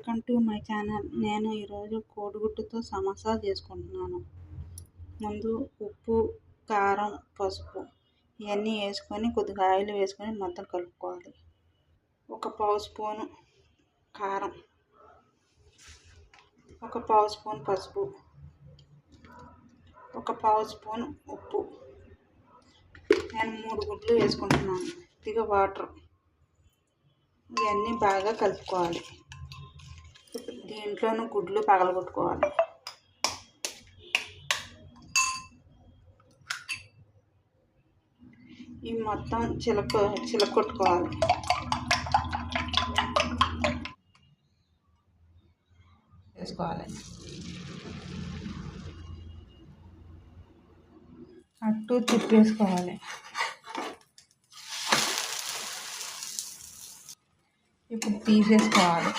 Welcome to my channel. నేను ఈరోజు కోడిగుడ్డుతో సమోసా చేసుకుంటున్నాను. ముందు ఉప్పు, కారం, పసుపు ఇవన్నీ వేసుకొని కొద్దిగా ఆయిల్ వేసుకొని మొత్తం కలుపుకోవాలి. ఒక పావు స్పూను కారం, ఒక పావు స్పూన్ పసుపు, ఒక పావు స్పూన్ ఉప్పు. నేను 3 గుడ్లు వేసుకుంటున్నాను. కొద్దిగా వాటర్, ఇవన్నీ బాగా కలుపుకోవాలి. దీంట్లోనూ గుడ్లు పగలగొట్టుకోవాలి. ఇవి మొత్తం చిలకొట్టుకోవాలి. వేసుకోవాలి. అట్టు తిప్పేసుకోవాలి. ఇప్పుడు తీసేసుకోవాలి.